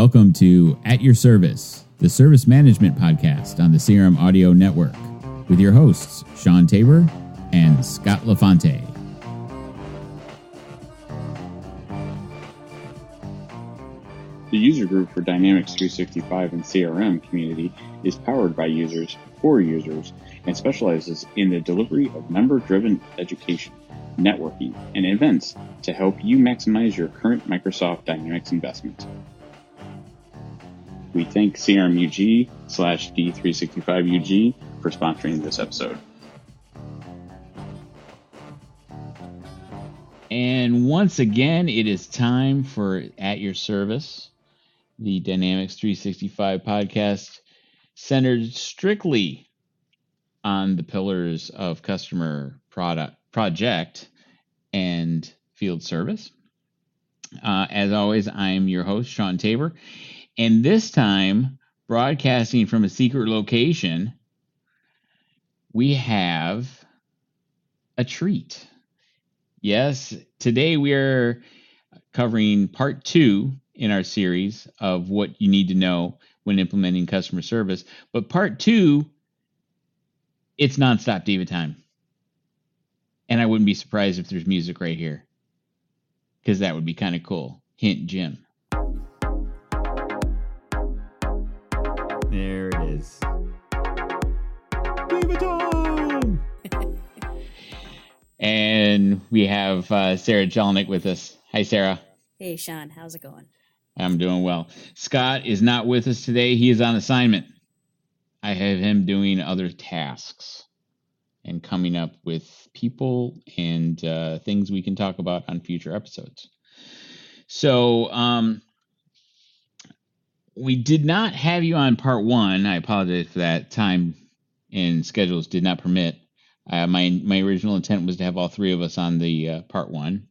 Welcome to At Your Service, the service management podcast on the CRM Audio Network, with your hosts, Sean Tabor and Scott LaFonte. The user group for Dynamics 365 and CRM community is powered by users for users and specializes in the delivery of member-driven education, networking, and events to help you maximize your current Microsoft Dynamics investment. We thank CRMUG/D365UG for sponsoring this episode. And once again, it is time for At Your Service, the Dynamics 365 podcast centered strictly on the pillars of customer project and field service. As always, I am your host, Sean Tabor. And this time, broadcasting from a secret location, we have a treat. Yes, today we are covering part 2 in our series of what you need to know when implementing customer service. But part 2, it's nonstop diva time. And I wouldn't be surprised if there's music right here, because that would be kind of cool. Hint, Jim. There it is. Diva time! And we have Sarah Jelinek with us. Hi, Sarah. Hey, Sean. How's it going? I'm doing well. Scott is not with us today. He is on assignment. I have him doing other tasks and coming up with people and things we can talk about on future episodes. So we did not have you on part 1. I apologize for that. Time and schedules did not permit. My original intent was to have all three of us on the part 1.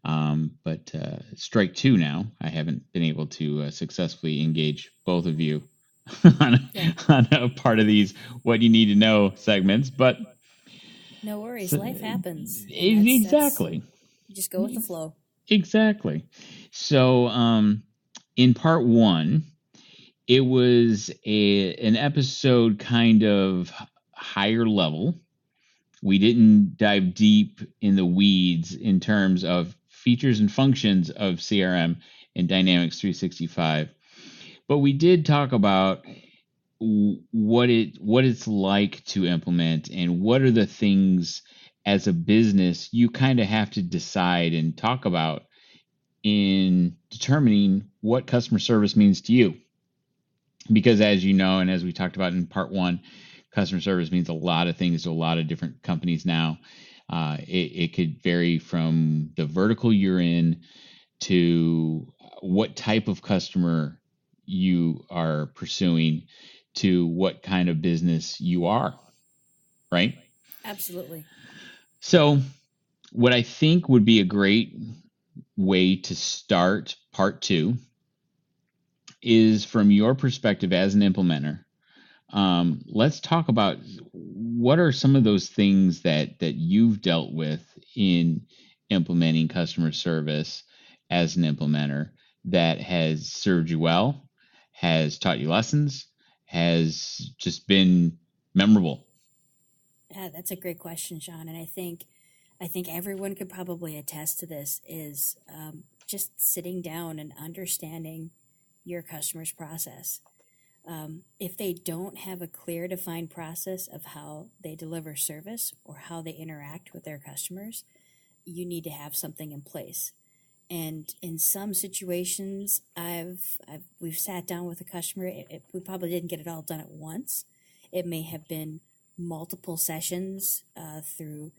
But strike 2 now. I haven't been able to successfully engage both of you on a part of these what you need to know segments. But no worries, life happens. Exactly. Just go with the flow. Exactly. So in part 1, it was an episode kind of higher level. We didn't dive deep in the weeds in terms of features and functions of CRM and Dynamics 365. But we did talk about what it's like to implement and what are the things as a business you kind of have to decide and talk about in determining what customer service means to you. Because as you know, and as we talked about in part 1, customer service means a lot of things to a lot of different companies now. It could vary from the vertical you're in to what type of customer you are pursuing to what kind of business you are, right? Absolutely. So what I think would be a great way to start part 2 is from your perspective as an implementer. Let's talk about what are some of those things that you've dealt with in implementing customer service as an implementer that has served you well, has taught you lessons, has just been memorable. Yeah, that's a great question, Sean. And I think everyone could probably attest to this is just sitting down and understanding your customer's process. If they don't have a clear defined process of how they deliver service or how they interact with their customers, you need to have something in place. And in some situations, we've sat down with a customer. We probably didn't get it all done at once. It may have been multiple sessions through,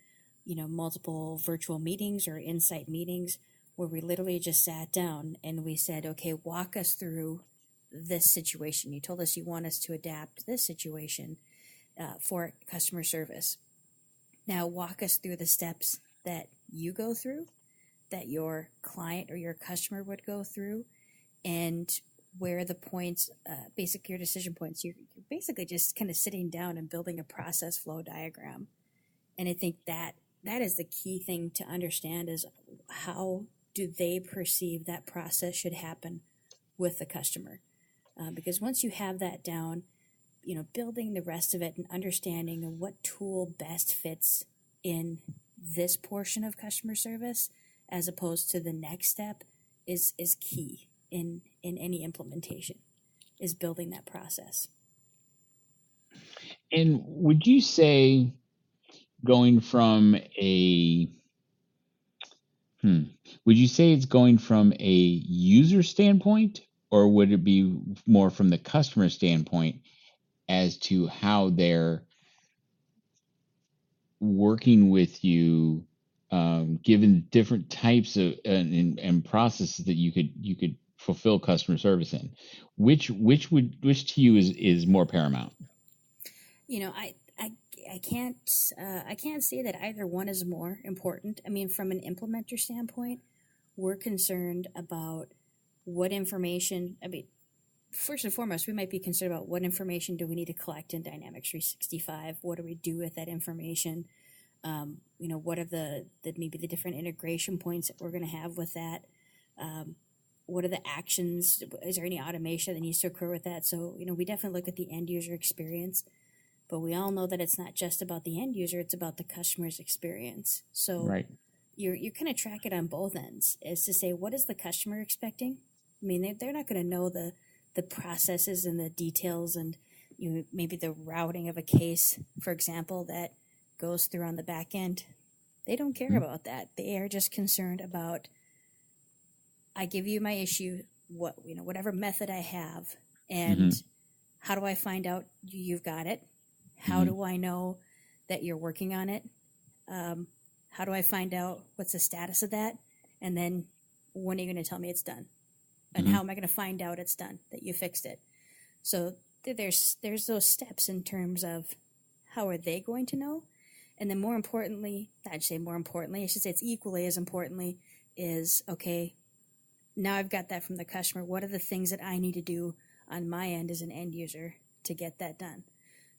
multiple virtual meetings or insight meetings where we literally just sat down and we said, okay, walk us through this situation. You told us you want us to adapt this situation for customer service. Now walk us through the steps that you go through, that your client or your customer would go through, and where the points, basic your decision points. You're basically just kind of sitting down and building a process flow diagram. And I think that is the key thing to understand is how do they perceive that process should happen with the customer. Because once you have that down, building the rest of it and understanding what tool best fits in this portion of customer service as opposed to the next step is key in any implementation, is building that process. And would you say going from a would you say it's going from a user standpoint, or would it be more from the customer standpoint as to how they're working with you, given different types of and processes that you could fulfill customer service in? Which to you is more paramount? I can't say that either one is more important. I mean, from an implementer standpoint, we're concerned about what information. I mean, first and foremost, we might be concerned about what information do we need to collect in Dynamics 365. What do we do with that information? What are the maybe the different integration points that we're going to have with that? What are the actions? Is there any automation that needs to occur with that? So, we definitely look at the end user experience, but we all know that it's not just about the end user, it's about the customer's experience. So right. You kind of track it on both ends, is to say, what is the customer expecting? I mean, they're not going to know the processes and the details and maybe the routing of a case, for example, that goes through on the back end. They don't care about that. They are just concerned about, I give you my issue, whatever method I have, and how do I find out you've got it? How do I know that you're working on it? How do I find out what's the status of that? And then when are you going to tell me it's done? And how am I going to find out it's done, that you fixed it? So there's those steps in terms of how are they going to know? And then more importantly, I should say it's equally as importantly, is, okay, now I've got that from the customer. What are the things that I need to do on my end as an end user to get that done?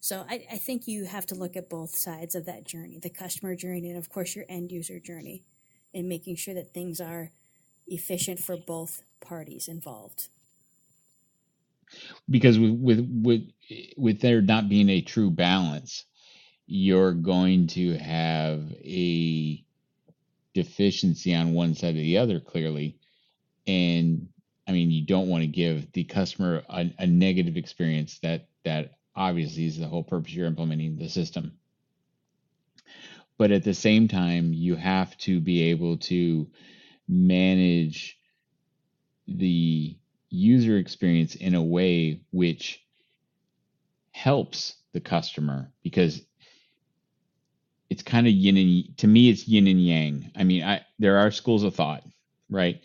So I think you have to look at both sides of that journey, the customer journey and, of course, your end user journey, and making sure that things are efficient for both parties involved. Because with there not being a true balance, you're going to have a deficiency on one side or the other, clearly. And I mean, you don't want to give the customer a negative experience. That obviously is the whole purpose you're implementing the system. But at the same time, you have to be able to manage the user experience in a way which helps the customer, because it's kind of to me, it's yin and yang. I mean, there are schools of thought, right?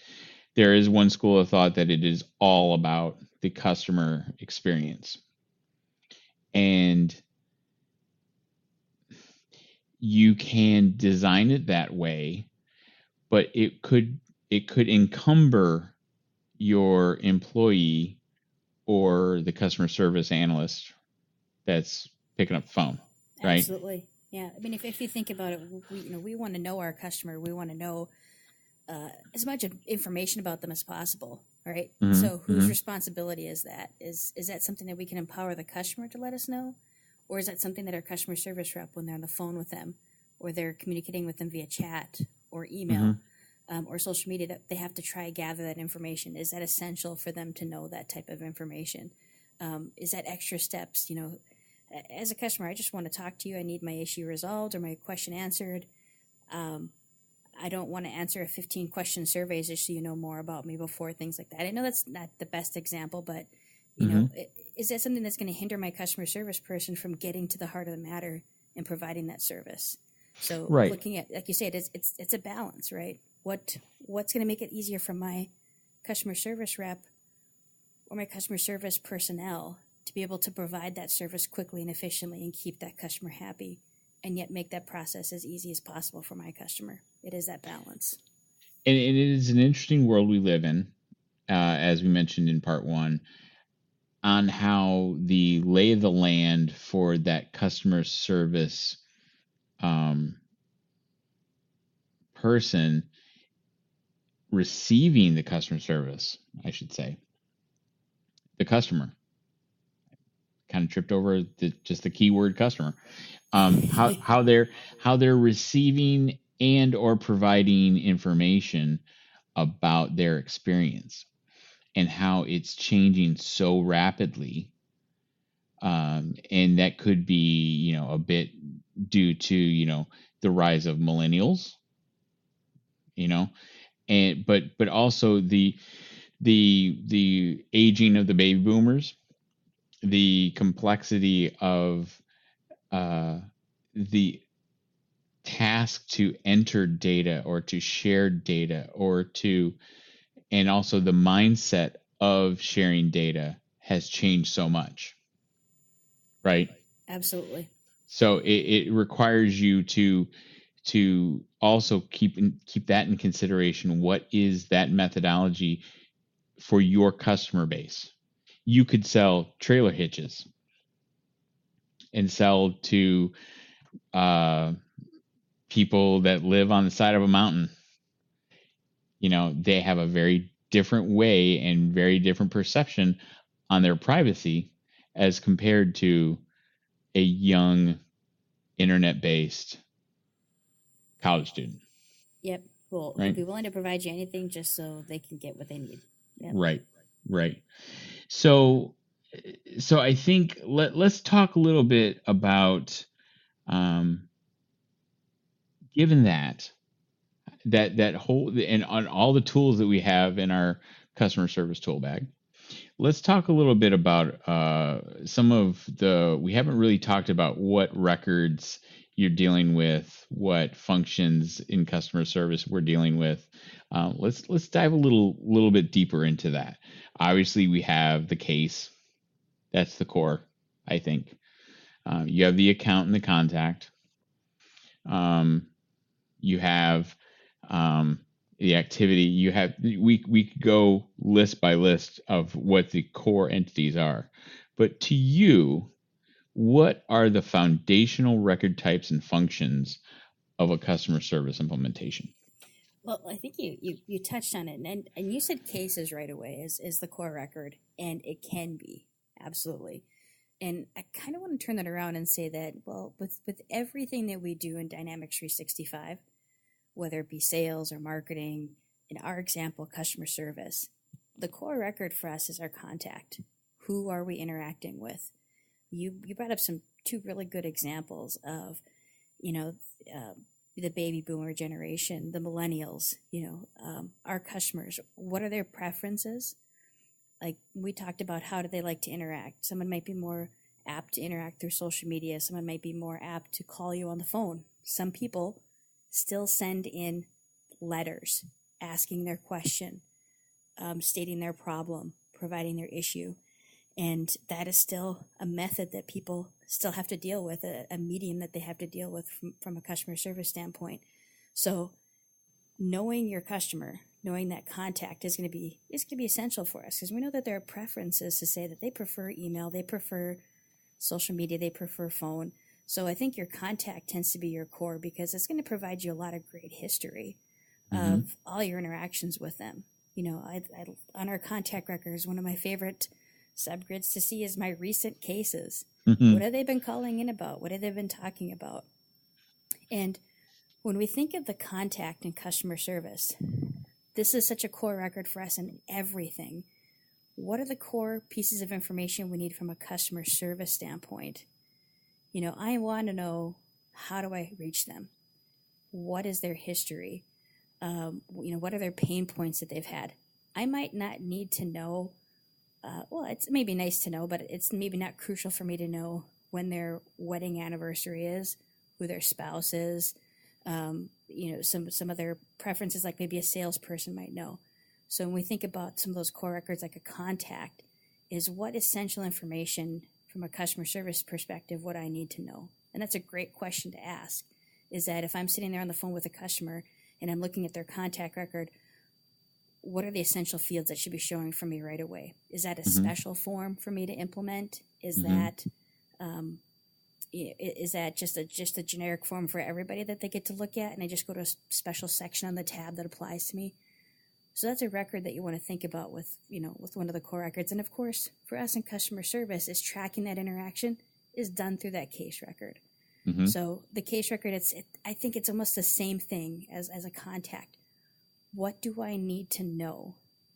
There is one school of thought that it is all about the customer experience. And you can design it that way, but it could encumber your employee or the customer service analyst that's picking up the phone, right? Absolutely. Yeah. I mean, if you think about it, we want to know our customer. We want to know as much information about them as possible, right? So whose responsibility is that? Is that something that we can empower the customer to let us know? Or is that something that our customer service rep, when they're on the phone with them, or they're communicating with them via chat or email or social media, that they have to try to gather that information? Is that essential for them to know that type of information? Is that extra steps? As a customer, I just want to talk to you. I need my issue resolved or my question answered. I don't want to answer a 15-question survey just so you know more about me before, things like that. I know that's not the best example, but is that something that's going to hinder my customer service person from getting to the heart of the matter and providing that service? So looking at, like you said, it's a balance, right? What's going to make it easier for my customer service rep or my customer service personnel to be able to provide that service quickly and efficiently and keep that customer happy, and yet make that process as easy as possible for my customer? It is that balance. And it is an interesting world we live in, as we mentioned in part one, on how the lay of the land for that customer service person receiving the customer service, I should say, the customer. Kind of tripped over just the keyword customer. How they're receiving and or providing information about their experience, and how it's changing so rapidly. And that could be, a bit due to, the rise of millennials, but also the aging of the baby boomers, the complexity of the task to enter data or to share data and also the mindset of sharing data has changed so much, right? Absolutely. So it requires you to also keep that in consideration. What is that methodology for your customer base? You could sell trailer hitches and sell to people that live on the side of a mountain. They have a very different way and very different perception on their privacy as compared to a young internet-based college student. Yep. Well, Right. who'd be willing to provide you anything just so they can get what they need. Yep. Right. So I think let's talk a little bit about, given that whole, and on all the tools that we have in our customer service tool bag, let's talk a little bit about some of we haven't really talked about what records you're dealing with, what functions in customer service we're dealing with. Let's dive a little bit deeper into that. Obviously, we have the case. That's the core, I think. You have the account and the contact. You have the activity. You have we could go list by list of what the core entities are. But to you, what are the foundational record types and functions of a customer service implementation? Well, I think you touched on it, and you said cases right away is the core record, and it can be, absolutely. And I kind of want to turn that around and say that, well, with everything that we do in Dynamics 365, whether it be sales or marketing, in our example, customer service, the core record for us is our contact. Who are we interacting with? You brought up two really good examples of, the baby boomer generation, the millennials, our customers. What are their preferences? Like we talked about, how do they like to interact? Someone might be more apt to interact through social media. Someone might be more apt to call you on the phone. Some people still send in letters asking their question, stating their problem, providing their issue. And that is still a method that people still have to deal with, a medium that they have to deal with from a customer service standpoint. So knowing your customer, knowing that contact is going to be essential for us, because we know that there are preferences to say that they prefer email, they prefer social media, they prefer phone. So I think your contact tends to be your core, because it's going to provide you a lot of great history of all your interactions with them. On our contact records, one of my favorite subgrids to see is my recent cases. What have they been calling in about? What have they been talking about? And when we think of the contact in customer service, this is such a core record for us in everything. What are the core pieces of information we need from a customer service standpoint? I want to know, how do I reach them? What is their history? What are their pain points that they've had? I might not need to know. It's maybe nice to know, but it's maybe not crucial for me to know when their wedding anniversary is, who their spouse is, some of their preferences, like maybe a salesperson might know. So when we think about some of those core records, like a contact, is what essential information from a customer service perspective would I need to know? And that's a great question to ask, is that if I'm sitting there on the phone with a customer and I'm looking at their contact record, what are the essential fields that should be showing for me right away? Is that a special form for me to implement? Is that just a generic form for everybody that they get to look at, and I just go to a special section on the tab that applies to me? So that's a record that you want to think about with, with one of the core records. And of course, for us in customer service, is tracking that interaction is done through that case record. Mm-hmm. So the case record, I think it's almost the same thing as a contact. What do I need to know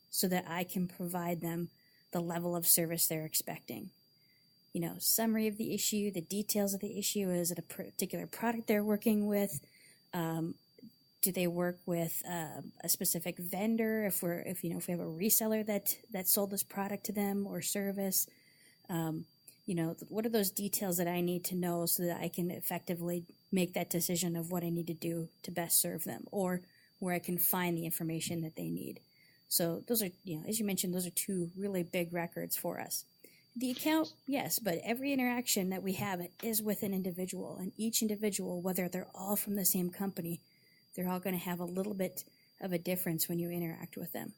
so that I can provide them the level of service they're expecting? Summary of the issue, the details of the issue. Is it a particular product they're working with? Do they work with a specific vendor? If we have a reseller that sold this product to them or service, what are those details that I need to know so that I can effectively make that decision of what I need to do to best serve them, or where I can find the information that they need. So those are, as you mentioned, those are two really big records for us. The account, yes, but every interaction that we have is with an individual, and each individual, whether they're all from the same company, they're all going to have a little bit of a difference when you interact with them.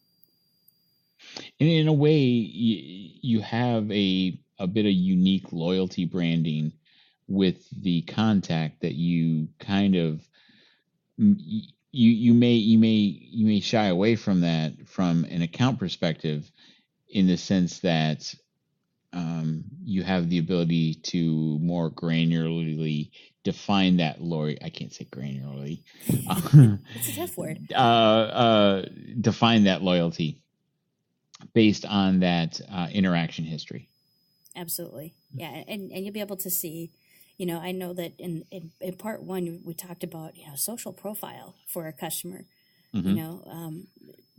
And in a way, you have a bit of unique loyalty branding with the contact that you kind of you may shy away from that from an account perspective, in the sense that you have the ability to more granularly define that loyalty. I can't say granularly. It's a tough word. Define that loyalty based on that interaction history. Absolutely. Yeah. And you'll be able to see, I know that in part one, we talked about, social profile for a customer, Mm-hmm.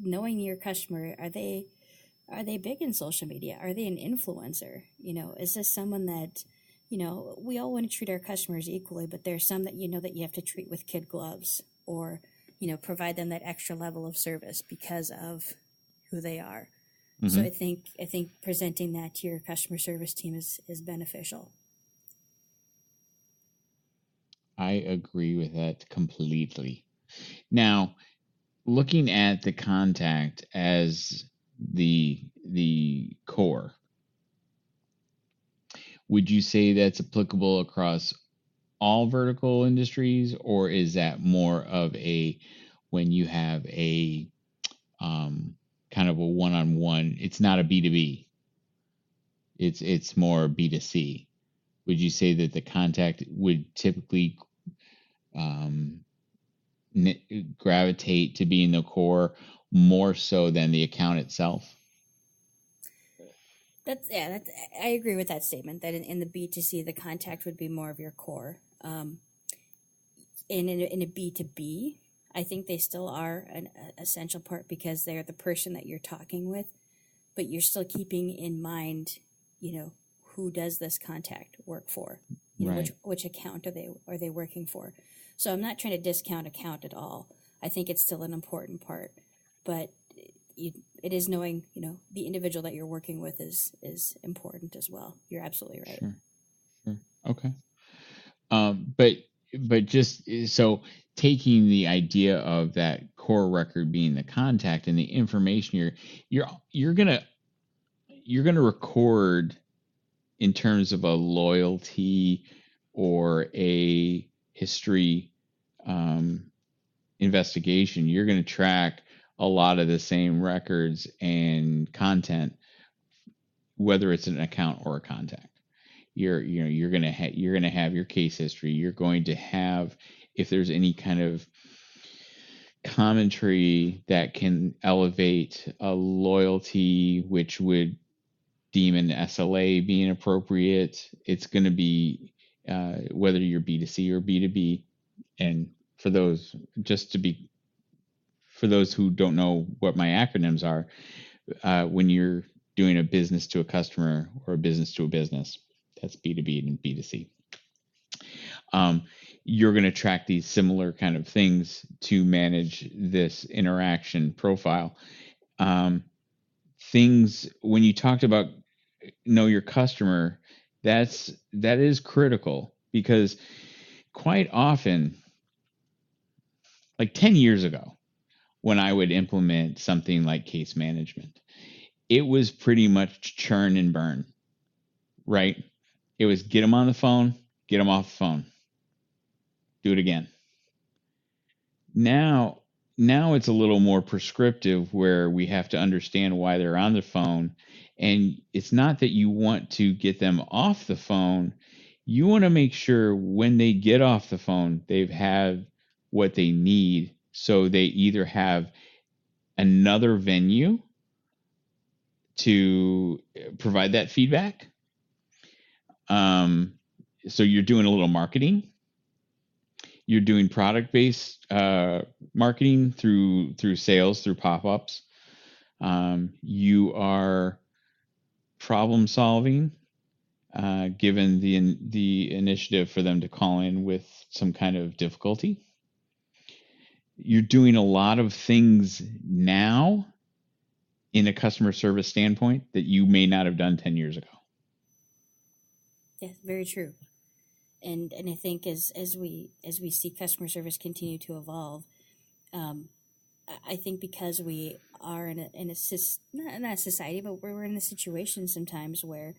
Knowing your customer. Are they big in social media? Are they an influencer? Is this someone that, we all want to treat our customers equally, but there's some that that you have to treat with kid gloves, or, provide them that extra level of service because of who they are. Mm-hmm. So I think presenting that to your customer service team is beneficial. I agree with that completely. Now, looking at the contact as the core, would you say that's applicable across all vertical industries, or is that more of a, when you have a kind of a one-on-one, it's not a B2B, it's more B2C? Would you say that the contact would typically gravitate to being the core more so than the account itself? I agree with that statement, that in the B2C, the contact would be more of your core. In a B2B, I think they still are an essential part, because they're the person that you're talking with, but you're still keeping in mind, who does this contact work for? Right. Which account are they working for? So I'm not trying to discount account at all. I think it's still an important part, but it is knowing, the individual that you're working with is important as well. You're absolutely right. Sure. Okay. But just so, taking the idea of that core record being the contact and the information you're gonna record in terms of a loyalty or a history investigation, you're going to track a lot of the same records and content, whether it's an account or a contact. You're going to have your case history. You're going to have, if there's any kind of commentary that can elevate a loyalty, which would deem an SLA being appropriate, it's going to be whether you're B2C or B2B. And for those who don't know what my acronyms are, when you're doing a business to a customer or a business to a business, that's B2B and B2C. You're going to track these similar kind of things to manage this interaction profile. Things, when you talked about know your customer, that is critical, because quite often, like 10 years ago, when I would implement something like case management, it was pretty much churn and burn, right? It was get them on the phone, get them off the phone, do it again. Now now it's a little more prescriptive where we have to understand why they're on the phone. And it's not that you want to get them off the phone. You want to make sure when they get off the phone, they've had what they need. So they either have another venue to provide that feedback. So you're doing a little marketing. You're doing product-based marketing through sales, through pop-ups. You are problem solving, given the initiative for them to call in with some kind of difficulty. You're doing a lot of things now in a customer service standpoint that you may not have done 10 years ago. Yeah, very true. And I think as we see customer service continue to evolve, I think because we are in a not a society, but we're in a situation sometimes where,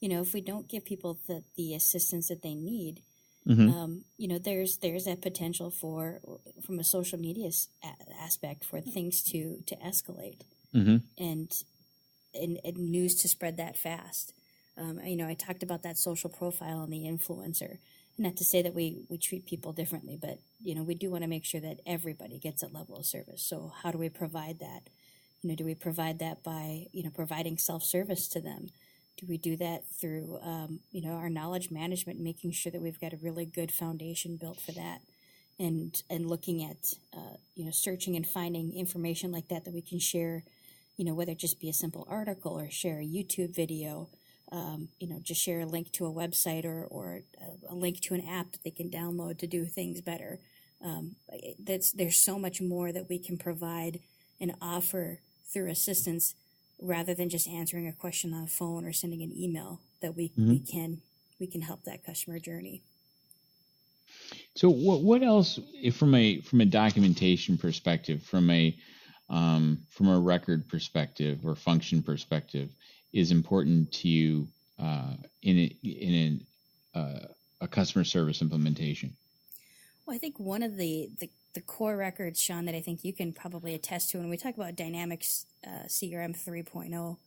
if we don't give people the assistance that they need, there's that potential for, from a social media aspect, for things to escalate, and news to spread that fast. I talked about that social profile and the influencer. Not to say that we treat people differently, but we do want to make sure that everybody gets that level of service. So how do we provide that? Do we provide that by providing self-service to them? Do we do that through our knowledge management, making sure that we've got a really good foundation built for that, and looking at searching and finding information like that we can share, whether it just be a simple article or share a YouTube video. Just share a link to a website or a link to an app that they can download to do things better. There's so much more that we can provide and offer through assistance, rather than just answering a question on the phone or sending an email, that we can help that customer journey. So what else, from a documentation perspective, from a record perspective or function perspective, is important to you in a customer service implementation? Well, I think one of the core records, Sean, that I think you can probably attest to when we talk about Dynamics CRM 3.0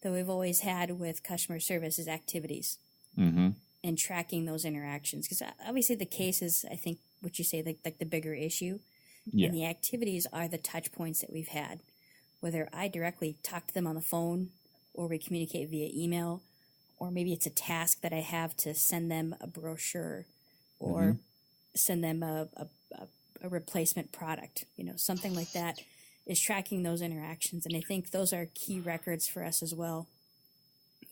that we've always had with customer service is activities, and tracking those interactions. Because obviously the case is, I think, what you say, like the bigger issue. Yeah. And the activities are the touch points that we've had. Whether I directly talk to them on the phone, or we communicate via email, or maybe it's a task that I have to send them a brochure, or send them a replacement product, something like that, is tracking those interactions. And I think those are key records for us as well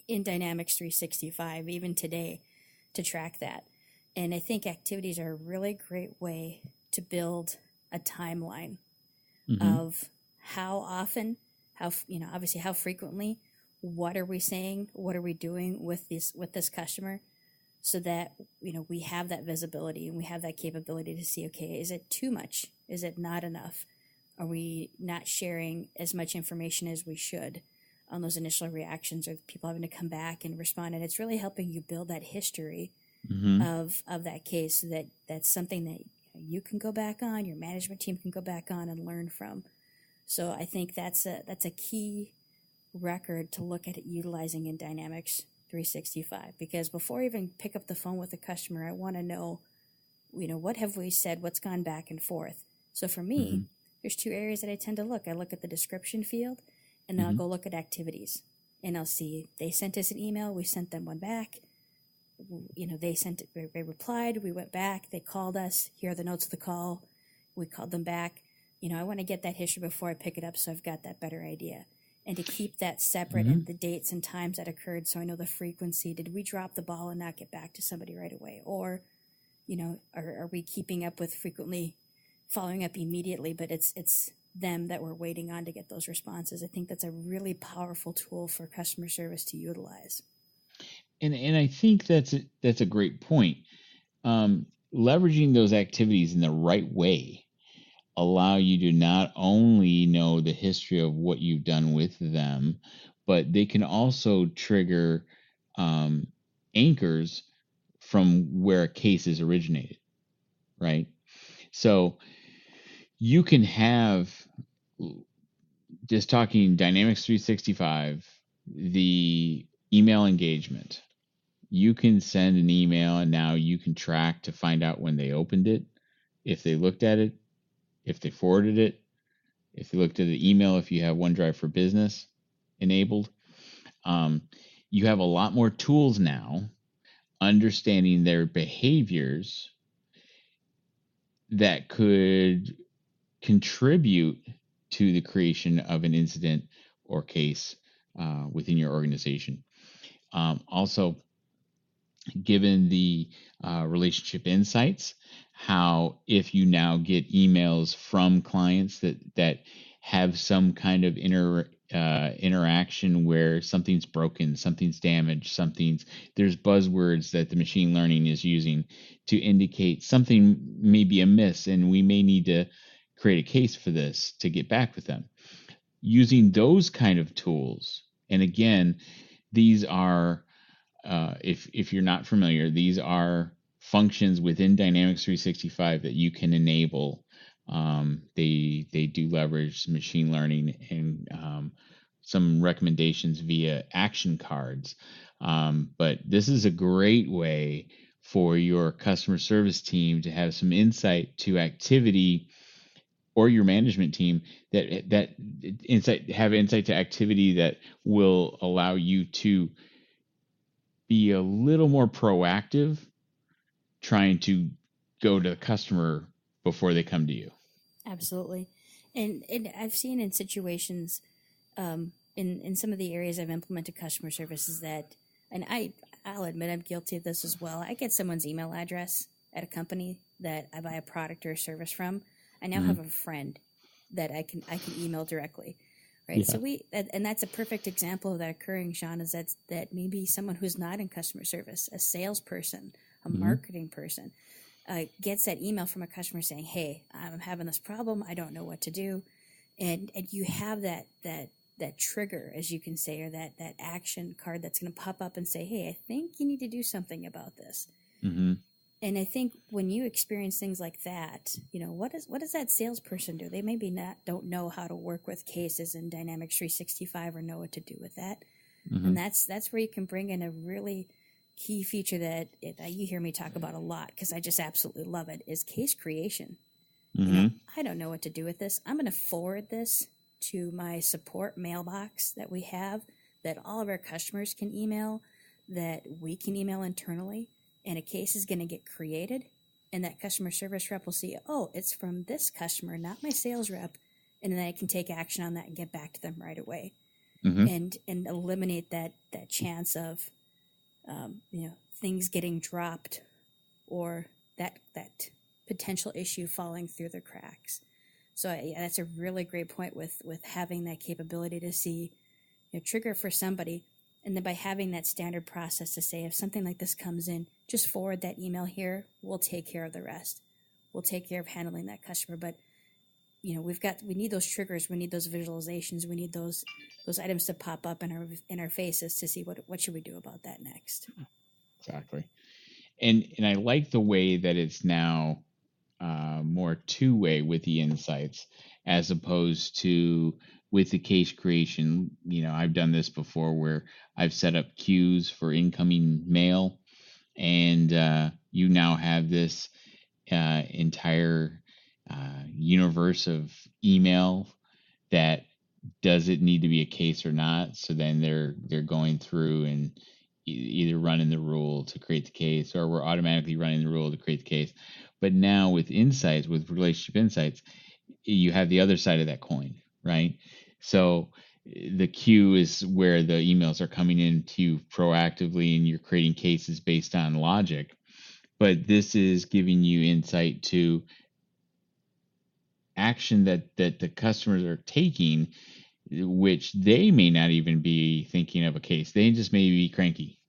in Dynamics 365, even today, to track that. And I think activities are a really great way to build a timeline of how often, obviously how frequently, what are we saying, what are we doing with this customer, so that we have that visibility and we have that capability to see, okay, is it too much? Is it not enough? Are we not sharing as much information as we should on those initial reactions, or people having to come back and respond? And it's really helping you build that history of that case, so that that's something that you can go back on, your management team can go back on and learn from. So I think that's a key record to look at utilizing in Dynamics 365, because before I even pick up the phone with a customer, I want to know, what have we said, what's gone back and forth. So for me, there's two areas that I tend to look. I look at the description field, and then I'll go look at activities, and I'll see they sent us an email, we sent them one back. They replied, we went back, they called us, here are the notes of the call, we called them back. I want to get that history before I pick it up, so I've got that better idea. And to keep that separate, and the dates and times that occurred, so I know the frequency. Did we drop the ball and not get back to somebody right away? Or, are we keeping up with frequently following up immediately, but it's them that we're waiting on to get those responses? I think that's a really powerful tool for customer service to utilize. And I think that's a great point. Leveraging those activities in the right way allow you to not only know the history of what you've done with them, but they can also trigger anchors from where a case is originated, right? So You can have, just talking Dynamics 365, the email engagement. You can send an email and now you can track to find out when they opened it, if they looked at it, if they forwarded it, if they looked at the email, if you have OneDrive for Business enabled. Um, you have a lot more tools now understanding their behaviors that could contribute to the creation of an incident or case within your organization. Also, given the relationship insights, how if you now get emails from clients that have some kind of interaction where something's broken, something's damaged, there's buzzwords that the machine learning is using to indicate something may be amiss, and we may need to create a case for this to get back with them. Using those kind of tools, and again, these are if you're not familiar, these are functions within Dynamics 365 that you can enable. They do leverage machine learning and some recommendations via action cards. But this is a great way for your customer service team to have some insight to activity, or your management team that insight to activity that will allow you to be a little more proactive, trying to go to the customer before they come to you. Absolutely. And I've seen in situations, in some of the areas I've implemented customer services that, and I'll admit I'm guilty of this as well. I get someone's email address at a company that I buy a product or a service from. I now have a friend that I can email directly. Right. Yeah. So and that's a perfect example of that occurring, Sean, is that maybe someone who's not in customer service, a salesperson, a marketing person, gets that email from a customer saying, "Hey, I'm having this problem. I don't know what to do," and you have that trigger, as you can say, or that action card that's going to pop up and say, "Hey, I think you need to do something about this." Mm-hmm. And I think when you experience things like that, what does that salesperson do? They maybe don't know how to work with cases in Dynamics 365 or know what to do with that. Mm-hmm. And that's where you can bring in a really key feature that you hear me talk about a lot, because I just absolutely love it, is case creation. Mm-hmm. I don't know what to do with this. I'm going to forward this to my support mailbox that we have, that all of our customers can email, that we can email internally. And a case is going to get created, and that customer service rep will see, oh, it's from this customer, not my sales rep, and then I can take action on that and get back to them right away, and eliminate that chance of things getting dropped, or that potential issue falling through the cracks. So that's a really great point with having that capability to see, trigger for somebody. And then by having that standard process to say, if something like this comes in, just forward that email here. We'll take care of the rest. We'll take care of handling that customer. But, we need those triggers. We need those visualizations. We need those items to pop up in our faces to see what should we do about that next. Exactly. And I like the way that it's now more two-way with the insights, as opposed to with the case creation. I've done this before where I've set up queues for incoming mail, and you now have this entire universe of email that does it need to be a case or not. So then they're going through and either running the rule to create the case, or we're automatically running the rule to create the case. But now with insights, with relationship insights, you have the other side of that coin, right? So the queue is where the emails are coming in to you proactively, and you're creating cases based on logic. But this is giving you insight to action that the customers are taking, which they may not even be thinking of a case. They just may be cranky,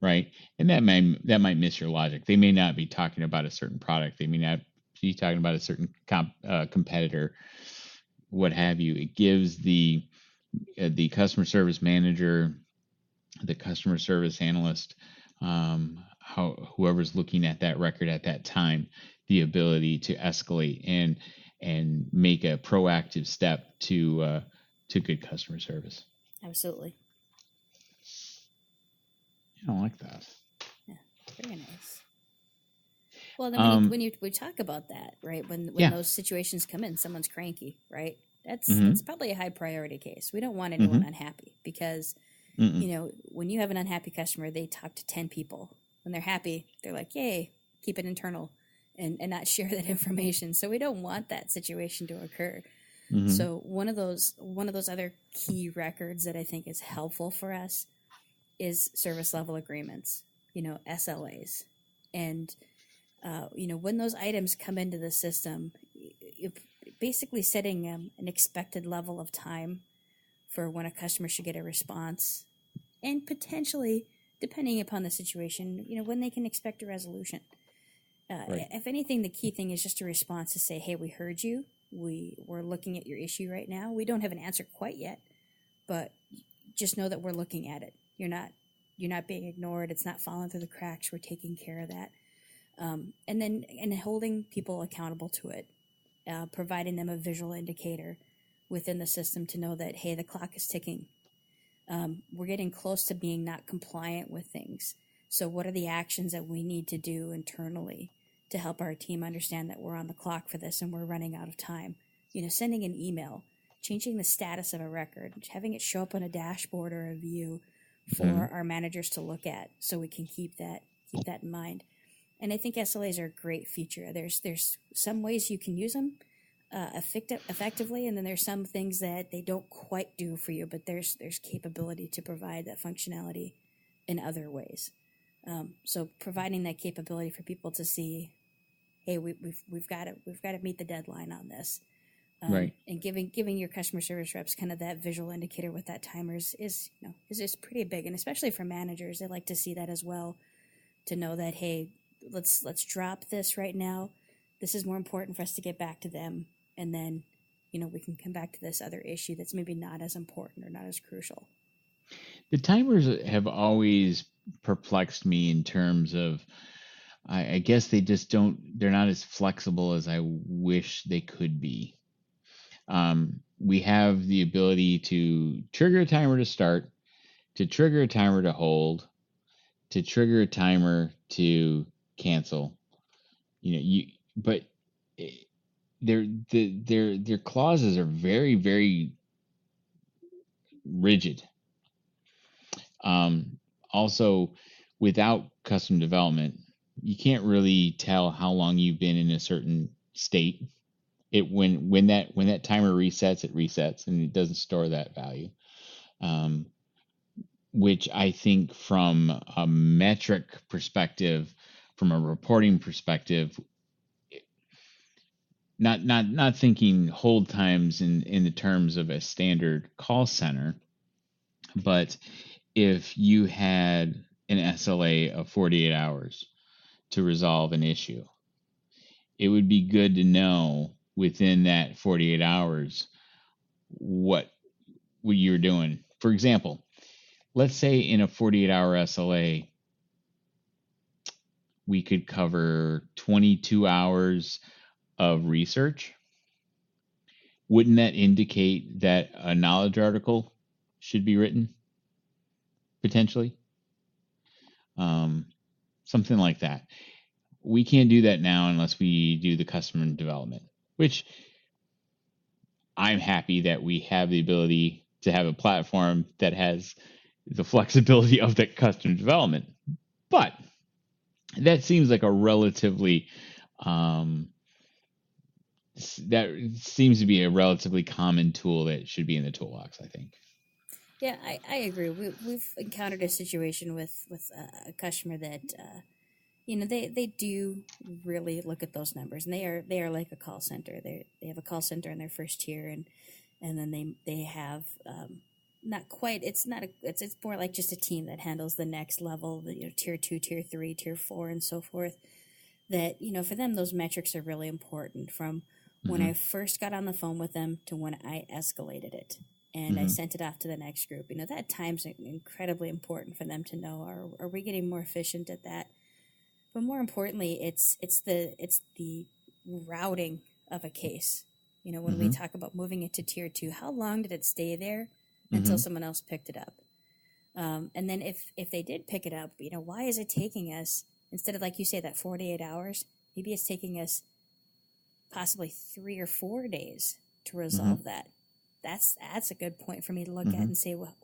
right? And that might miss your logic. They may not be talking about a certain product. They may not be talking about a certain competitor, what have you. It gives the customer service manager, the customer service analyst, whoever's looking at that record at that time, the ability to escalate. And and make a proactive step to good customer service. Absolutely. I don't like that. Yeah, very nice. Well, then when you talk about that, right? When those situations come in, someone's cranky, right? That's probably a high priority case. We don't want anyone unhappy because you know, when you have an unhappy customer, they talk to 10 people. When they're happy, they're like, "Yay, keep it internal," and not share that information. So we don't want that situation to occur. So one of those other key records that I think is helpful for us is service level agreements, you know, SLAs. And you know, when those items come into the system, you're basically setting an expected level of time for when a customer should get a response, and potentially, depending upon the situation, you know, when they can expect a resolution. Right. If anything, the key thing is just a response to say, "Hey, we heard you. We're looking at your issue right now. We don't have an answer quite yet, but just know that we're looking at it. You're not being ignored. It's not falling through the cracks. We're taking care of that." And holding people accountable to it, providing them a visual indicator within the system to know that, hey, the clock is ticking. We're getting close to being not compliant with things. So what are the actions that we need to do internally to help our team understand that we're on the clock for this and we're running out of time? You know, sending an email, changing the status of a record, having it show up on a dashboard or a view for our managers to look at, so we can keep that in mind. And I think SLAs are a great feature. There's some ways you can use them effectively, and then there's some things that they don't quite do for you, but there's capability to provide that functionality in other ways. So providing that capability for people to see, hey, we've got to meet the deadline on this, Right. And giving your customer service reps kind of that visual indicator with that timers is pretty big, and especially for managers, they like to see that as well, to know that, hey, let's drop this right now. This is more important for us to get back to them, and then, you know, we can come back to this other issue that's maybe not as important or not as crucial. The timers have always perplexed me in terms of, I guess they're not as flexible as I wish they could be. We have the ability to trigger a timer to start, to trigger a timer to hold, to trigger a timer to cancel. You know, but their clauses are very, very rigid. Also, without custom development, you can't really tell how long you've been in a certain state. When that timer resets, it resets, and it doesn't store that value. Which I think, from a metric perspective, from a reporting perspective, not thinking hold times in the terms of a standard call center, but if you had an SLA of 48 hours to resolve an issue, it would be good to know within that 48 hours what you're doing. For example, let's say in a 48-hour SLA, we could cover 22 hours of research. Wouldn't that indicate that a knowledge article should be written? Potentially. Something like that. We can't do that now unless we do the customer development, which I'm happy that we have the ability to have a platform that has the flexibility of that custom development. But that seems like a relatively that seems to be a relatively common tool that should be in the toolbox, I think. Yeah, I agree. We've encountered a situation with a customer that you know, they do really look at those numbers, and they are like a call center. They have a call center in their first tier, and then they have not quite. It's more like just a team that handles the next level, you know, tier 2, tier 3, tier 4, and so forth. That, you know, for them, those metrics are really important, from when I first got on the phone with them to when I escalated it and I sent it off to the next group. You know, that time's incredibly important for them to know. Are we getting more efficient at that? But more importantly, it's the routing of a case. When we talk about moving it to tier 2, how long did it stay there Mm-hmm. until someone else picked it up? And then if they did pick it up, why is it taking us, instead of, like you say, that 48 hours, maybe it's taking us possibly 3 or 4 days to resolve that. That's a good point for me to look at and say, well,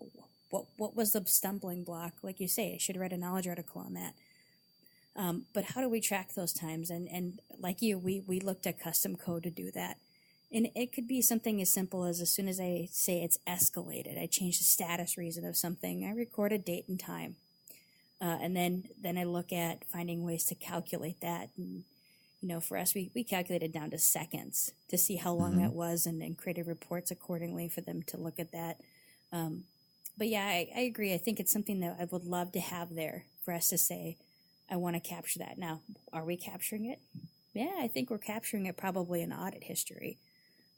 what was the stumbling block? Like you say, I should have read a knowledge article on that. But how do we track those times? And like you, we looked at custom code to do that. And it could be something as simple as soon as I say it's escalated, I change the status reason of something, I record a date and time. And then I look at finding ways to calculate that. And, for us, we calculated down to seconds to see how long that was, and then created reports accordingly for them to look at that. But yeah, I agree. I think it's something that I would love to have there for us to say, I want to capture that. Now, are we capturing it? Yeah, I think we're capturing it probably in audit history.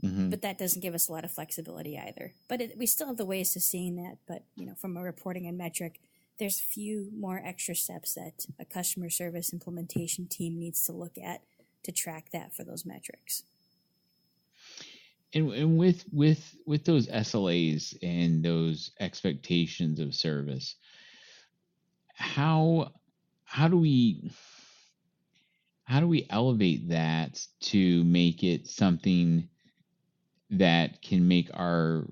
But that doesn't give us a lot of flexibility either. But we still have the ways to seeing that. But, from a reporting and metric, there's a few more extra steps that a customer service implementation team needs to look at to track that for those metrics. And with those SLAs and those expectations of service, how do we elevate that to make it something that can make our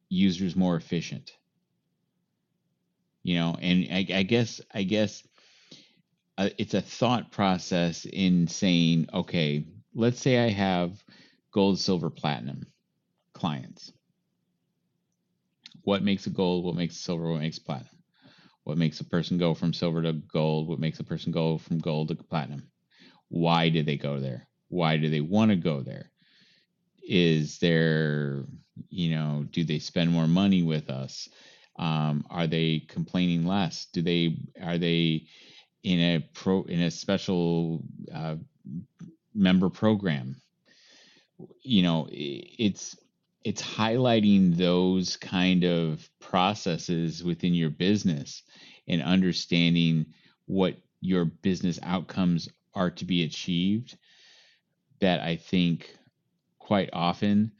users more efficient? And I guess it's a thought process in saying, okay, let's say I have gold, silver, platinum clients. What makes a gold? What makes a silver? What makes platinum? What makes a person go from silver to gold? What makes a person go from gold to platinum? Why did they go there? Why do they want to go there? Is there, do they spend more money with us? Are they complaining less? Are they in a special member program? It's highlighting those kind of processes within your business and understanding what your business outcomes are to be achieved, that I think quite often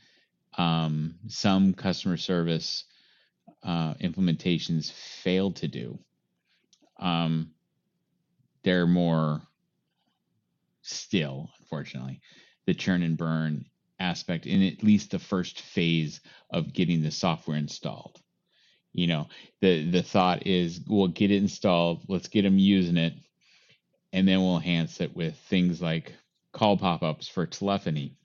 some customer service implementations fail to do. They're more still, unfortunately, the churn and burn aspect in at least the first phase of getting the software installed. The thought is, we'll get it installed, let's get them using it, and then we'll enhance it with things like call pop-ups for telephony,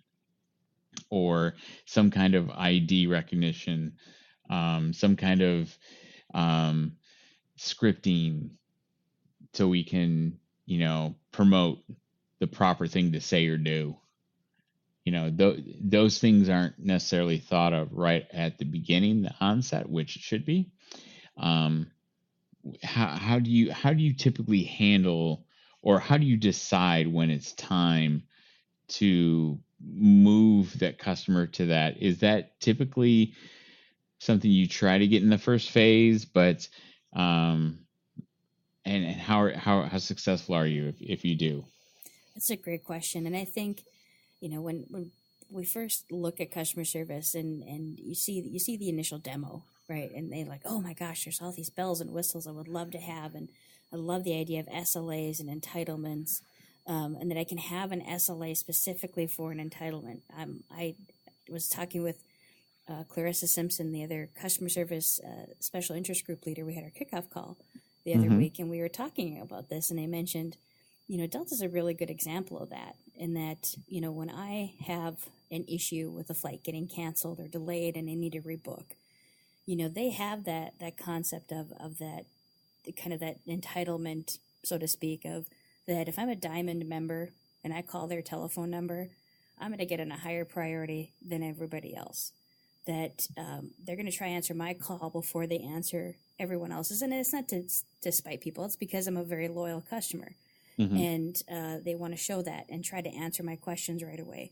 or some kind of ID recognition, some kind of scripting, so we can, promote the proper thing to say or do. Those things aren't necessarily thought of right at the beginning, the onset, which it should be. How do you typically handle, or how do you decide when it's time to move that customer to that? Is that typically something you try to get in the first phase, but and how successful are you if you do? That's a great question. And I think, when we first look at customer service and you see the initial demo, right? And they're like, oh my gosh, there's all these bells and whistles I would love to have. And I love the idea of SLAs and entitlements, and that I can have an SLA specifically for an entitlement. I was talking with Clarissa Simpson, the other customer service special interest group leader. We had our kickoff call the other week, and we were talking about this, and I mentioned, Delta's a really good example of that, in that, when I have an issue with a flight getting canceled or delayed and I need to rebook, they have that concept of that kind of that entitlement, so to speak, of that if I'm a diamond member and I call their telephone number, I'm going to get on a higher priority than everybody else. That they're going to try to answer my call before they answer everyone else's. And it's not to spite people. It's because I'm a very loyal customer. And they want to show that and try to answer my questions right away.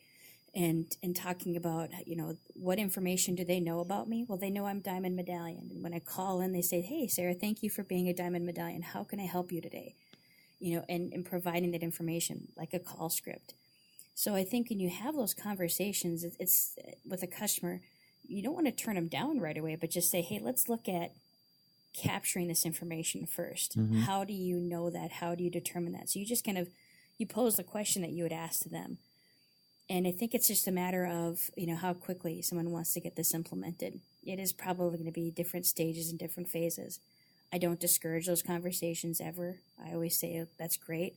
And talking about, what information do they know about me? Well, they know I'm Diamond Medallion. And when I call in, they say, hey, Sarah, thank you for being a Diamond Medallion. How can I help you today? And providing that information like a call script. So I think when you have those conversations, it's with a customer, you don't want to turn them down right away, but just say, hey, let's look at capturing this information first. Mm-hmm. How do you know that? How do you determine that? So you just kind of, you pose the question that you would ask to them. And I think it's just a matter of, how quickly someone wants to get this implemented. It is probably going to be different stages and different phases. I don't discourage those conversations ever. I always say that's great,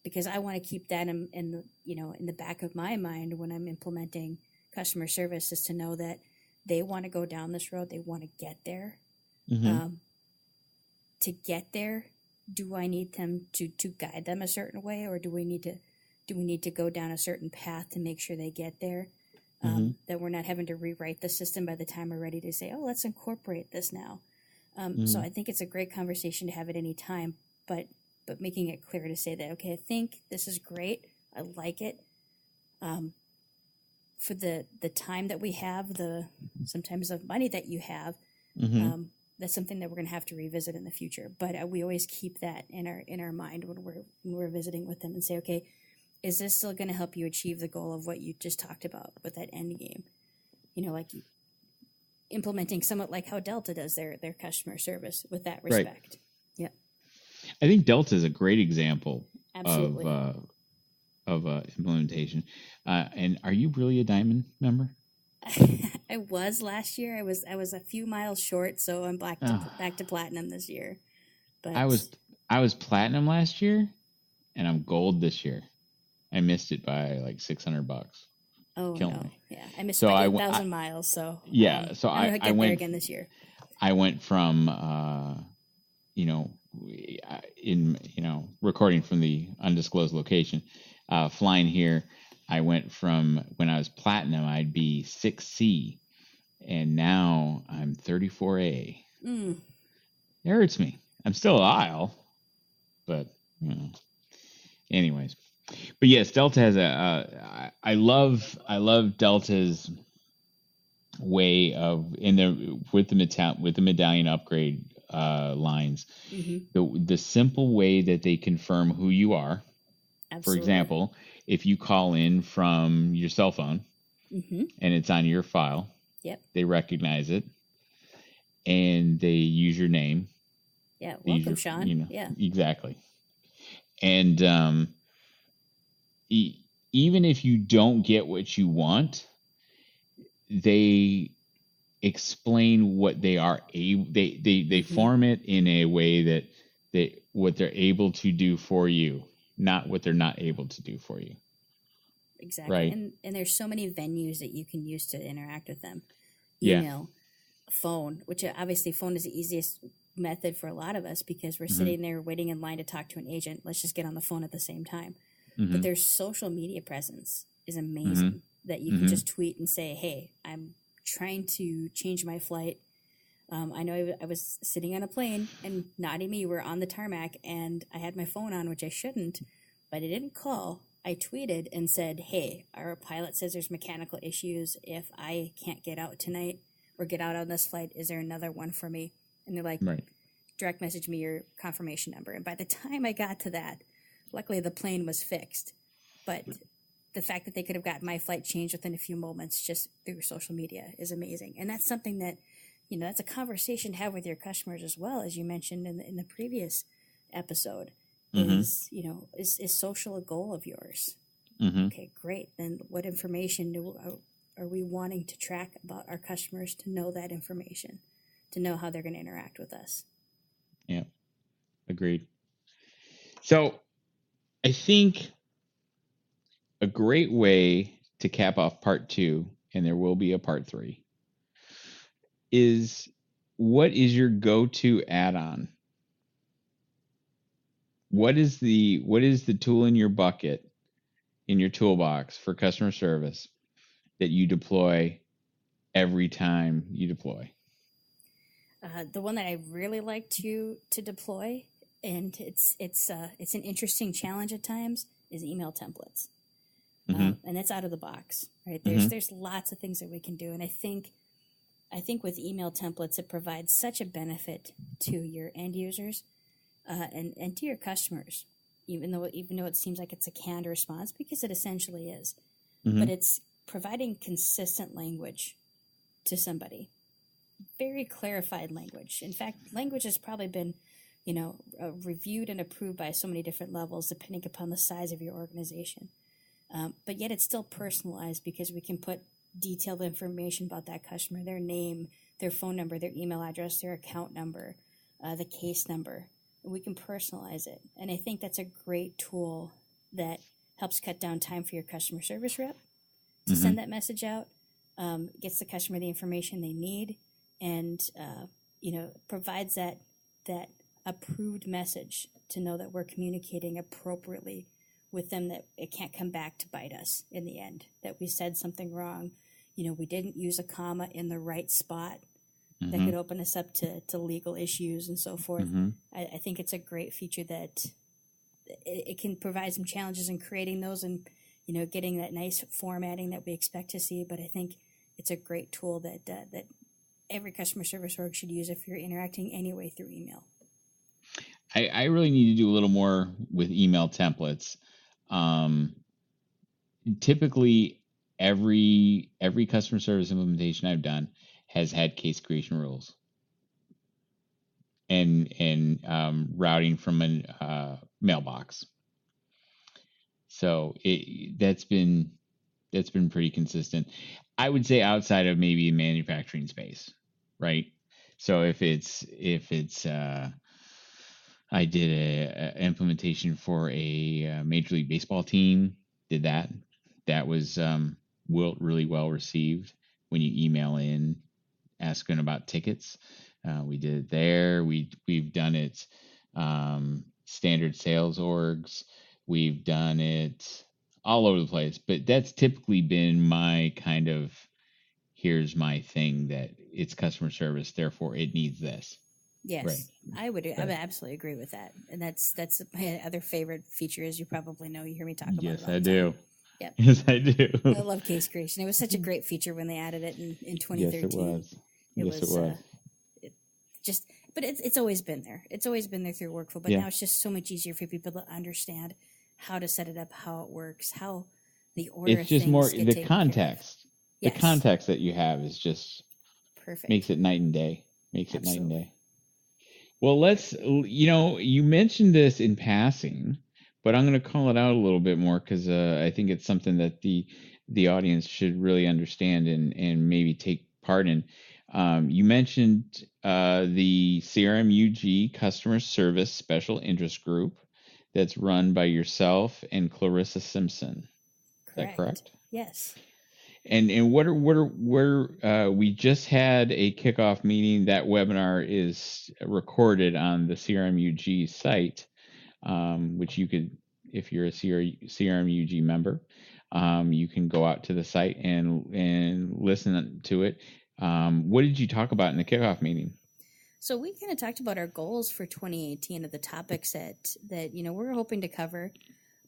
because I want to keep that in the back of my mind when I'm implementing customer service, is to know that they want to go down this road. They want to get there. Mm-hmm. To get there, do I need them to guide them a certain way, or do we need to go down a certain path to make sure they get there? That we're not having to rewrite the system by the time we're ready to say, oh, let's incorporate this now. So I think it's a great conversation to have at any time, but making it clear to say that, okay, I think this is great. I like it. For the time that we have, sometimes the money that you have, that's something that we're going to have to revisit in the future. But we always keep that in our mind when we're visiting with them, and say, okay, is this still going to help you achieve the goal of what you just talked about with that end game? Like implementing somewhat like how Delta does their customer service with that respect. Right. Yeah. I think Delta is a great example Absolutely. of implementation. And are you really a Diamond member? I was last year. I was a few miles short, so I'm back to Platinum this year. But I was Platinum last year, and I'm Gold this year. I missed it by like $600. Oh Kill no! me. Yeah, I missed it by 1,000 miles. So yeah, so I went there again this year. I went from recording from the undisclosed location, flying here. I went from, when I was Platinum, I'd be 6C, and now I'm 34A. It hurts me. I'm still aisle, but anyways. But yes, Delta has I love Delta's way of with the medallion upgrade lines. The simple way that they confirm who you are. Absolutely. For example, if you call in from your cell phone and it's on your file, they recognize it and they use your name. Yeah, welcome, Sean. Yeah, exactly. And even if you don't get what you want, they explain what they are able. They form it in a way that what they're able to do for you, not what they're not able to do for you. Exactly. Right. And there's so many venues that you can use to interact with them. Email, phone, which obviously phone is the easiest method for a lot of us, because we're sitting there waiting in line to talk to an agent. Let's just get on the phone at the same time. But their social media presence is amazing, that you can just tweet and say, hey, I'm trying to change my flight. I know I was sitting on a plane, and naughty me, we're on the tarmac, and I had my phone on, which I shouldn't, but I didn't call. I tweeted and said, hey, our pilot says there's mechanical issues. If I can't get out tonight or get out on this flight, is there another one for me? And they're like, direct message me your confirmation number. And by the time I got to that, luckily the plane was fixed. But the fact that they could have gotten my flight changed within a few moments just through social media is amazing. And that's something that, that's a conversation to have with your customers as well, as you mentioned in the previous episode. Is social a goal of yours? Okay, great. Then what information are we wanting to track about our customers, to know that information, to know how they're going to interact with us? Yeah, agreed. So I think a great way to cap off part 2, and there will be a part 3, is, what is your go-to add-on? What is the tool in your bucket, in your toolbox for customer service that you deploy every time you deploy? The one that I really like to deploy, and it's an interesting challenge at times, is email templates. And that's out of the box, right? There's lots of things that we can do, and I think with email templates, it provides such a benefit to your end users and to your customers. even though it seems like it's a canned response, because it essentially is. Mm-hmm. But it's providing consistent language to somebody, very clarified language. In fact, language has probably been, reviewed and approved by so many different levels, depending upon the size of your organization. But yet it's still personalized, because we can put detailed information about that customer, their name, their phone number, their email address, their account number, the case number. We can personalize it. And I think that's a great tool that helps cut down time for your customer service rep to Mm-hmm. send that message out, gets the customer the information they need, and provides that approved message to know that we're communicating appropriately with them, that it can't come back to bite us in the end, that we said something wrong, we didn't use a comma in the right spot. Mm-hmm. That could open us up to legal issues and so forth. Mm-hmm. I think it's a great feature that it can provide some challenges in creating those and, getting that nice formatting that we expect to see. But I think it's a great tool that every customer service org should use if you're interacting anyway through email. I really need to do a little more with email templates. Typically, every customer service implementation I've done has had case creation rules and routing from a mailbox. So that's been pretty consistent. I would say outside of maybe manufacturing space, right? So if it's I did a implementation for a Major League Baseball team. Did that. That was really well received when you email in asking about tickets. We did it there. We've done it standard sales orgs. We've done it all over the place. But that's typically been my kind of, here's my thing, that it's customer service, therefore it needs this. Yes, Right. I would absolutely agree with that. And that's my other favorite feature, as you probably know. You hear me talk about it Yes, all I the do. time. Yep. Yes, I do. I love case creation. It was such a great feature when they added it in 2013. Yes, it was. But it's always been there. It's always been there through workflow. But now it's just so much easier for people to understand how to set it up, how it works, how the order. It's just more the context. Yes. The context that you have is just perfect. Makes it night and day. Absolutely. Well, you mentioned this in passing, but I'm going to call it out a little bit more, because I think it's something that the audience should really understand and maybe take part in. You mentioned the CRM-UG Customer Service Special Interest Group that's run by yourself and Clarissa Simpson. Correct. Is that correct? Yes. And we just had a kickoff meeting. That webinar is recorded on the CRM-UG site, which you could, if you're a CRM-UG member, you can go out to the site and listen to it. What did you talk about in the kickoff meeting? So we kind of talked about our goals for 2018 of the topics that we're hoping to cover,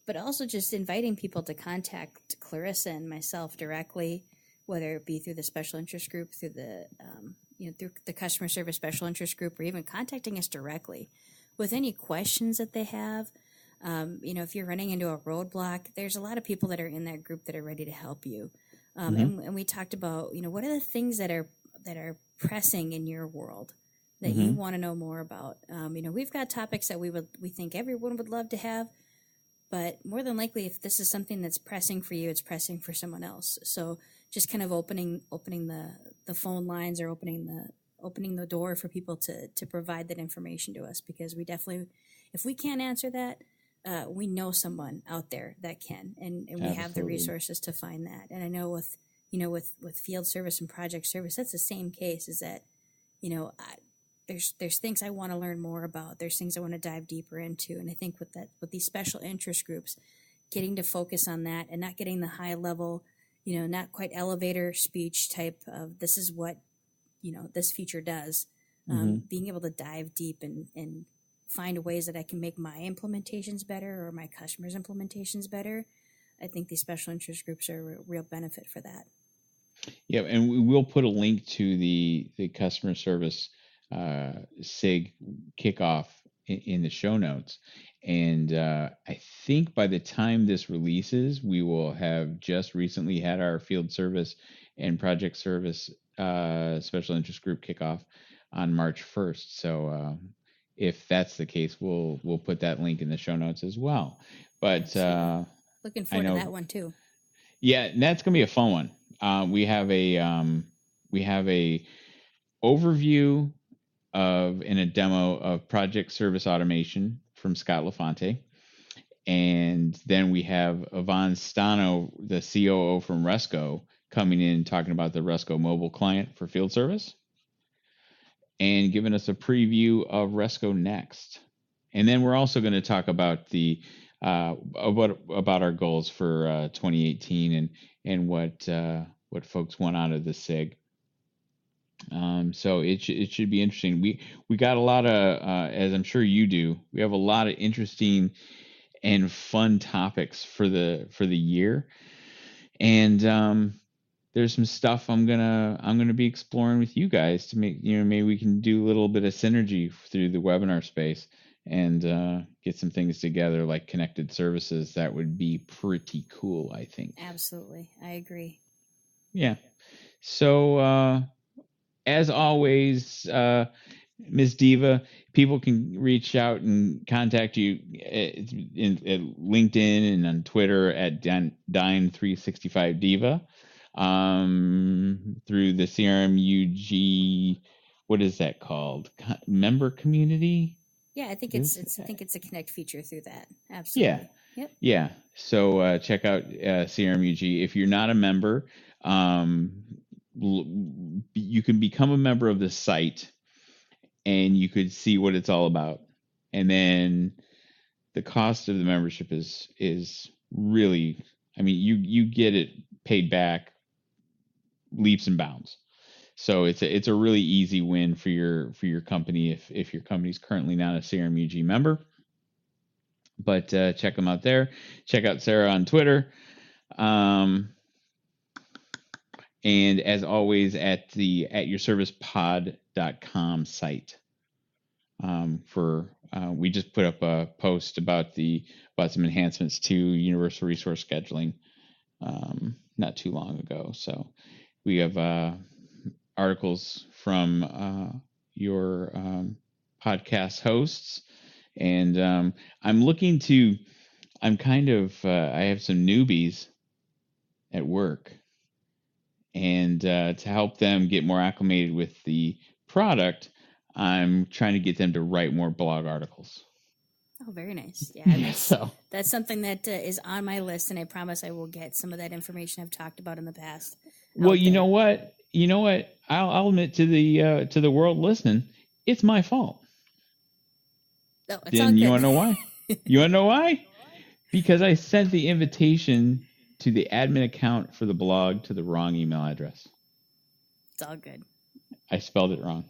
but also just inviting people to contact Clarissa and myself directly, whether it be through the special interest group, through the through the customer service special interest group, or even contacting us directly with any questions that they have. If you're running into a roadblock, there's a lot of people that are in that group that are ready to help you. And we talked about, what are the things that are pressing in your world that you want to know more about. We've got topics that we think everyone would love to have, but more than likely, if this is something that's pressing for you, it's pressing for someone else. So just kind of opening the phone lines, or opening the door for people to provide that information to us, because we definitely, if we can't answer that, we know someone out there that can, and we have the resources to find that. And I know with field service and project service, that's the same case. Is that there's things I want to learn more about. There's things I want to dive deeper into. And I think with these special interest groups, getting to focus on that and not getting the high level, not quite elevator speech type of, this is what this feature does. Being able to dive deep and find ways that I can make my implementations better, or my customers' implementations better. I think these special interest groups are a real benefit for that. Yeah, and we will put a link to the customer service SIG kickoff in the show notes. And I think by the time this releases, we will have just recently had our field service and project service special interest group kickoff on March 1st. So if that's the case, we'll put that link in the show notes as well. But looking forward to that one too. Yeah, that's gonna be a fun one. We have a overview of in a demo of project service automation from Scott LaFonte. And then we have Yvonne Stano, the COO from Resco, coming in talking about the Resco mobile client for field service and giving us a preview of Resco Next. And then we're also going to talk about the about our goals for 2018 and what folks want out of the SIG. So it should be interesting. We got a lot of, as I'm sure you do, we have a lot of interesting and fun topics for the year, and there's some stuff I'm gonna be exploring with you guys to make, maybe we can do a little bit of synergy through the webinar space and get some things together like connected services. That would be pretty cool, I think. Absolutely, I agree. Yeah. So as always, Ms. Diva, people can reach out and contact you at LinkedIn and on Twitter at Dine365Diva, through the CRMUG, what is that called? Member community? Yeah, I think it's a connect feature through that. Absolutely. Yeah. Yep. Yeah. So check out CRMUG. If you're not a member, you can become a member of the site and you could see what it's all about. And then the cost of the membership is really, I mean, you get it paid back leaps and bounds. So it's a really easy win for your company if your company's currently not a CRMUG member. But check them out there. Check out Sarah on Twitter. And as always, at the atyourservicepod.com site. We just put up a post about some enhancements to universal resource scheduling not too long ago. So we have articles from your podcast hosts, and I have some newbies at work. And to help them get more acclimated with the product, I'm trying to get them to write more blog articles. Oh, very nice. Yeah, that's something that is on my list, and I promise I will get some of that information I've talked about in the past. Well, you know what? I'll admit to the world listening, it's my fault. Oh, it's all good. You want to know why? You want to know why? Because I sent the invitation to the admin account for the blog to the wrong email address. It's all good. I spelled it wrong.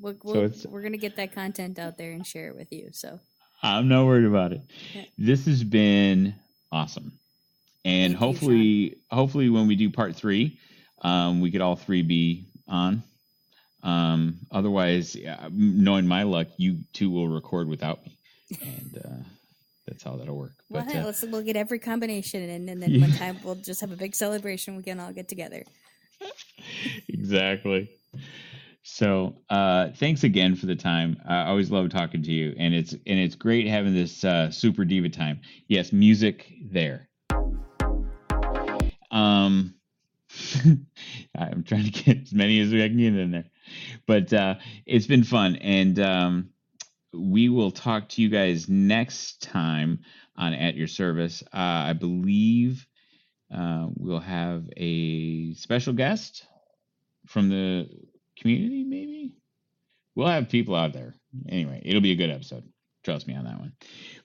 We're going to get that content out there and share it with you. So I'm not worried about it. Yeah. This has been awesome. And hopefully when we do part 3, we could all 3 be on. Otherwise, knowing my luck, you 2 will record without me. And that's how that'll work. Well, we'll get every combination in, and then one time we'll just have a big celebration. We can all get together. Exactly. So thanks again for the time. I always love talking to you, and it's great having this super diva time. Yes, music there. I'm trying to get as many as I can get in there, but it's been fun, and we will talk to you guys next time on At Your Service. I believe we'll have a special guest from the community, maybe. We'll have people out there. Anyway, it'll be a good episode. Trust me on that one.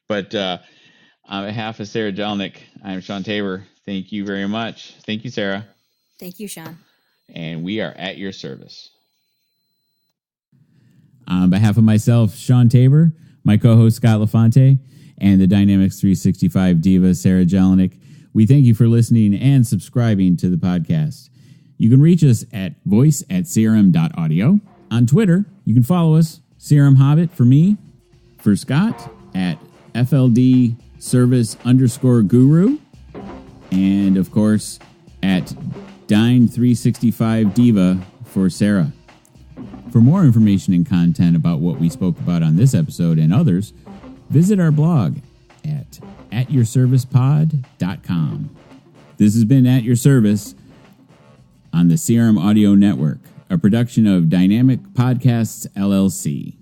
But on behalf of Sarah Jelnick, I'm Sean Tabor. Thank you very much. Thank you, Sarah. Thank you, Sean. And we are at your service. On behalf of myself, Sean Tabor, my co-host Scott LaFonte, and the Dynamics 365 diva Sarah Jelnick, we thank you for listening and subscribing to the podcast. You can reach us at voice@crm.audio. On Twitter, you can follow us, CRM Hobbit for me, for Scott, at FLD service _guru. And of course, at Dyne365Diva for Sarah. For more information and content about what we spoke about on this episode and others, visit our blog at atyourservicepod.com. This has been At Your Service on the CRM Audio Network, a production of Dynamic Podcasts, LLC.